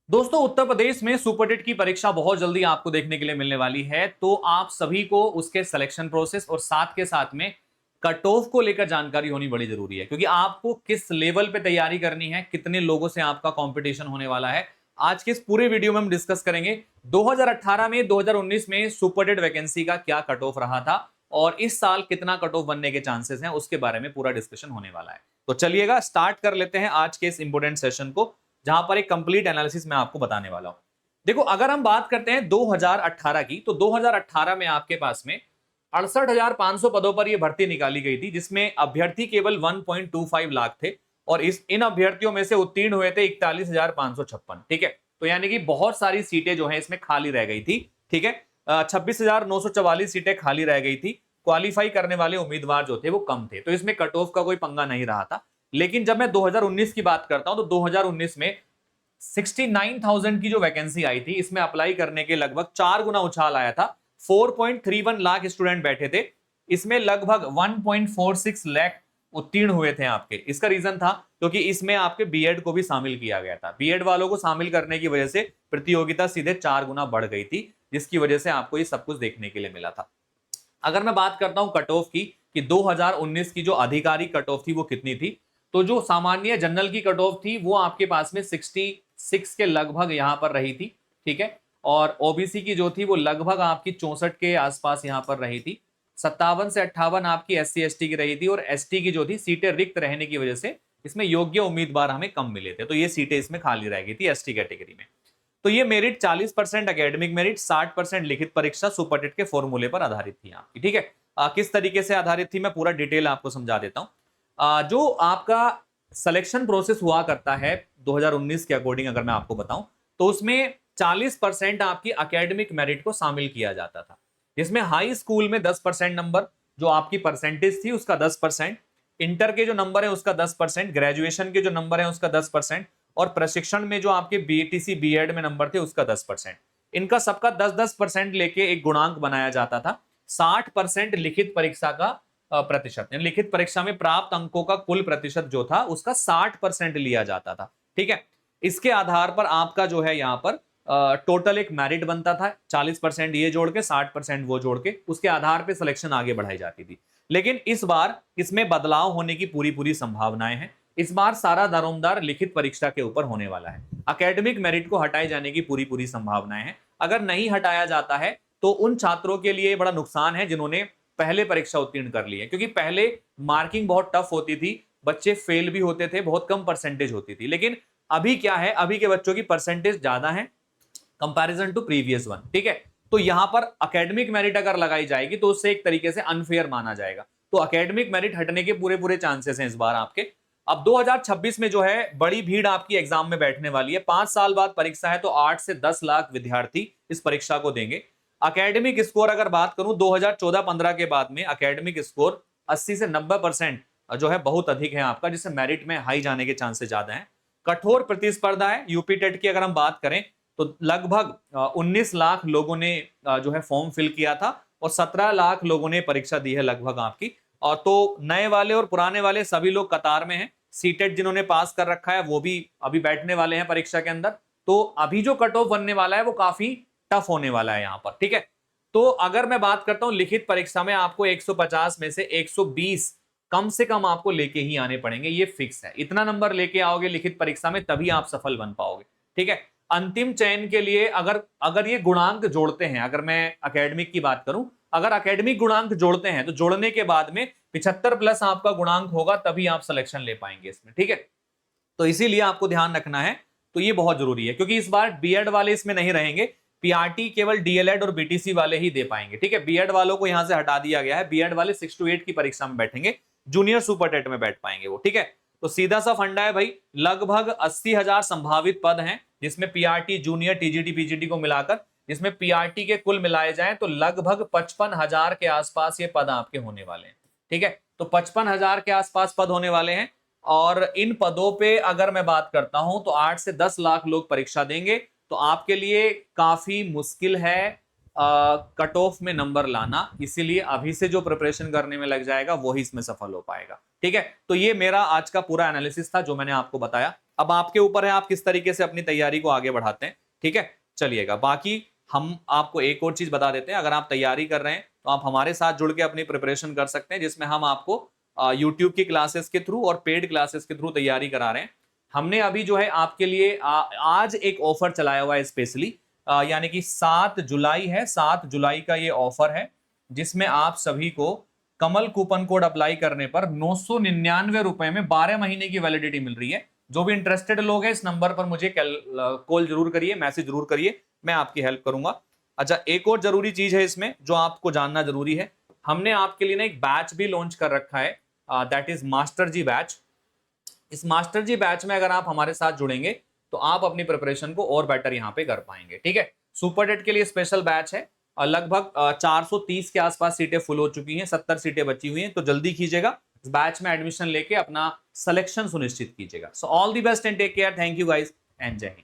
दोस्तों, उत्तर प्रदेश में सुपरटेट की परीक्षा बहुत जल्दी आपको देखने के लिए मिलने वाली है। तो आप सभी को उसके सिलेक्शन प्रोसेस और साथ के साथ में कट ऑफ को लेकर जानकारी होनी बड़ी जरूरी है, क्योंकि आपको किस लेवल पे तैयारी करनी है, कितने लोगों से आपका कंपटीशन होने वाला है। आज के इस पूरे वीडियो में हम डिस्कस करेंगे 2018 में 2019 में सुपरटेट वैकेंसी का क्या कट ऑफ रहा था और इस साल कितना कट ऑफ बनने के चांसेस हैं, उसके बारे में पूरा डिस्कशन होने वाला है। तो चलिएगा स्टार्ट कर लेते हैं आज के इस इंपोर्टेंट सेशन को, जहां पर एक कंप्लीट एनालिसिस मैं आपको बताने वाला हूं। देखो, अगर हम बात करते हैं 2018 की, तो 2018 में आपके पास में 68,500 पदों पर यह भर्ती निकाली गई थी, जिसमें अभ्यर्थी केवल 1.25 लाख थे और इन अभ्यर्थियों में से उत्तीर्ण हुए थे 41,556। ठीक है, तो यानी कि बहुत सारी सीटें जो है इसमें खाली रह गई थी। ठीक है, 26,944 सीटें खाली रह गई थी। क्वालिफाई करने वाले उम्मीदवार जो थे वो कम थे, तो इसमें कट ऑफ का कोई पंगा नहीं रहा था। लेकिन जब मैं 2019 की बात करता हूं, तो 2019 में 69,000 की जो वैकेंसी आई थी, इसमें अप्लाई करने के लगभग 4 गुना उछाल आया था। 4.31 लाख स्टूडेंट बैठे थे, इसमें लगभग 1.46 लाख उत्तीर्ण हुए थे आपके। इसका रीजन था क्योंकि इसमें आपके बीएड को भी शामिल किया गया था। बीएड वालों को शामिल करने की वजह से प्रतियोगिता सीधे 4 गुना बढ़ गई थी, जिसकी वजह से आपको ये सब कुछ देखने के लिए मिला था। अगर मैं बात करता हूं कट ऑफ की कि 2019 की जो आधिकारिक कट ऑफ थी वो कितनी थी, तो जो सामान्य जनरल की कट ऑफ थी वो आपके पास में 66 के लगभग यहां पर रही थी। ठीक है, और ओबीसी की जो थी वो लगभग आपकी 64 के आसपास यहां पर रही थी। 57 से 58 आपकी एससी एसटी की रही थी, और एसटी की जो थी सीटें रिक्त रहने की वजह से इसमें योग्य उम्मीदवार हमें कम मिले थे, तो ये सीटें इसमें खाली रह गई थी एसटी कैटेगरी में। तो ये मेरिट 40% एकेडमिक मेरिट, 60% लिखित परीक्षा सुपरटेट के फॉर्मूले पर आधारित थी आपकी। ठीक है, किस तरीके से आधारित थी मैं पूरा डिटेल आपको समझा देता हूं। जो आपका सिलेक्शन प्रोसेस हुआ करता है 2019 के अकॉर्डिंग अगर मैं आपको बताऊं, तो उसमें 40% आपकी एकेडमिक मेरिट को शामिल किया जाता था, जिसमें हाई स्कूल में 10% नंबर जो आपकी परसेंटेज थी उसका 10%, इंटर के जो नंबर है उसका 10%, ग्रेजुएशन के जो नंबर है उसका 10%, और प्रशिक्षण में जो आपके बीटीसी बीएड में नंबर थे उसका 10%। इनका सबका 10-10% लेके एक गुणांक बनाया जाता था। 60% लिखित परीक्षा का प्रतिशत, लिखित परीक्षा में प्राप्त अंकों का कुल प्रतिशत जो था उसका 60% लिया जाता था। ठीक है, इसके आधार पर आपका जो है यहाँ पर टोटल एक मेरिट बनता था। 40% ये जोड़ के 60% वो जोड़ के उसके आधार पर सिलेक्शन आगे बढ़ाई जाती थी। लेकिन इस बार इसमें बदलाव होने की पूरी पूरी संभावनाएं हैं। इस बार सारा दारोमदार लिखित परीक्षा के ऊपर होने वाला है। एकेडमिक मेरिट को हटाए जाने की पूरी पूरी संभावनाएं हैं। अगर नहीं हटाया जाता है तो उन छात्रों के लिए बड़ा नुकसान है जिन्होंने पहले परीक्षा उत्तीर्ण कर ली है, क्योंकि पहले मार्किंग बहुत टफ होती थी, बच्चे फेल भी होते थे, बहुत कम परसेंटेज होती थी। लेकिन अभी क्या है, अभी के बच्चों की परसेंटेज ज्यादा है कंपैरिजन टू प्रीवियस वन। ठीक है, तो यहां पर एकेडमिक मेरिट अगर लगाई जाएगी तो उससे एक तरीके से अनफेयर माना जाएगा। तो एकेडमिक मेरिट हटने के पूरे पूरे चांसेस हैं इस बार आपके। अब 2026 में जो है बड़ी भीड़ आपकी एग्जाम में बैठने वाली है। 5 साल बाद परीक्षा है, तो 8 से 10 लाख विद्यार्थी इस परीक्षा को देंगे। एकेडमिक स्कोर अगर बात करूं 2014-15 के बाद में एकेडमिक स्कोर 80 से 90% जो है बहुत अधिक है आपका, जिससे मेरिट में हाई जाने के चांसेस ज्यादा हैं। कठोर प्रतिस्पर्धा है। यूपी टेट की अगर हम बात करें तो लगभग 19 लाख लोगों ने जो है फॉर्म फिल किया था और 17 लाख लोगों ने परीक्षा दी है लगभग आपकी। और तो नए वाले और पुराने वाले सभी लोग कतार में हैं। सीटेट जिन्होंने पास कर रखा है वो भी अभी बैठने वाले हैं परीक्षा के अंदर। तो अभी जो कट ऑफ बनने वाला है वो काफी टफ होने वाला है यहाँ पर। ठीक है, तो अगर मैं बात करता हूं लिखित परीक्षा में आपको 150 में से 120 कम से कम आपको लेके ही आने पड़ेंगे, ये फिक्स है। इतना नंबर लेके आओगे लिखित परीक्षा में तभी आप सफल बन पाओगे। ठीक है, अंतिम चयन के लिए अगर अगर ये गुणांक जोड़ते हैं, अगर मैं एकेडमिक की बात करूं, अगर एकेडमिक गुणांक जोड़ते हैं तो जोड़ने के बाद में 75 प्लस आपका गुणांक होगा, तभी आप सिलेक्शन ले पाएंगे इसमें। ठीक है, तो इसीलिए आपको ध्यान रखना है। तो ये बहुत जरूरी है, क्योंकि इस बार बीएड वाले इसमें नहीं रहेंगे। पीआरटी केवल डीएलएड और बीटीसी वाले ही दे पाएंगे। ठीक है, बीएड वालों को यहां से हटा दिया गया है। बीएड वाले 6 to 8 की परीक्षा में बैठेंगे, जूनियर सुपरटेट में बैठ पाएंगे वो। ठीक है, तो सीधा सा फंडा है भाई, लगभग 80,000 संभावित पद हैं, जिसमें पीआरटी जूनियर टीजीटी पीजीटी को मिलाकर, जिसमें पीआरटी के कुल मिलाए जाएं तो लगभग 55,000 के आसपास ये पद आपके होने वाले हैं। ठीक है, तो 55,000 के आसपास पद होने वाले हैं। और इन पदों पे अगर मैं बात करता हूं तो 8 से 10 लाख लोग परीक्षा देंगे, तो आपके लिए काफी मुश्किल है कट ऑफ में नंबर लाना, इसीलिए अभी से जो प्रिपरेशन करने में लग जाएगा वही इसमें सफल हो पाएगा। ठीक है, तो ये मेरा आज का पूरा एनालिसिस था जो मैंने आपको बताया। अब आपके ऊपर है आप किस तरीके से अपनी तैयारी को आगे बढ़ाते हैं। ठीक है, चलिएगा, बाकी हम आपको एक और चीज बता देते हैं, अगर आप तैयारी कर रहे हैं तो आप हमारे साथ जुड़ के अपनी प्रिपरेशन कर सकते हैं, जिसमें हम आपको यूट्यूब की क्लासेस के थ्रू और पेड क्लासेस के थ्रू तैयारी करा रहे हैं। हमने अभी जो है आपके लिए आज एक ऑफर चलाया हुआ है स्पेशली, यानी कि 7 जुलाई है, 7 जुलाई का ये ऑफर है, जिसमें आप सभी को कमल कूपन कोड अप्लाई करने पर 999 रुपए में 12 महीने की वैलिडिटी मिल रही है। जो भी इंटरेस्टेड लोग हैं इस नंबर पर मुझे कॉल जरूर करिए, मैसेज जरूर करिए, मैं आपकी हेल्प करूंगा। अच्छा, एक और जरूरी चीज है इसमें जो आपको जानना जरूरी है, हमने आपके लिए ना एक बैच भी लॉन्च कर रखा है, that is master G batch. इस मास्टर जी बैच में अगर आप हमारे साथ जुड़ेंगे तो आप अपनी प्रिपरेशन को और बेटर यहाँ पे कर पाएंगे। ठीक है, सुपर टेट के लिए स्पेशल बैच है और लगभग 430 के आसपास सीटें फुल हो चुकी हैं, 70 सीटें बची हुई हैं, तो जल्दी कीजिएगा, इस बैच में एडमिशन लेके अपना सिलेक्शन सुनिश्चित कीजिएगा। So all the best and take care, thank you guys and Jai Hind.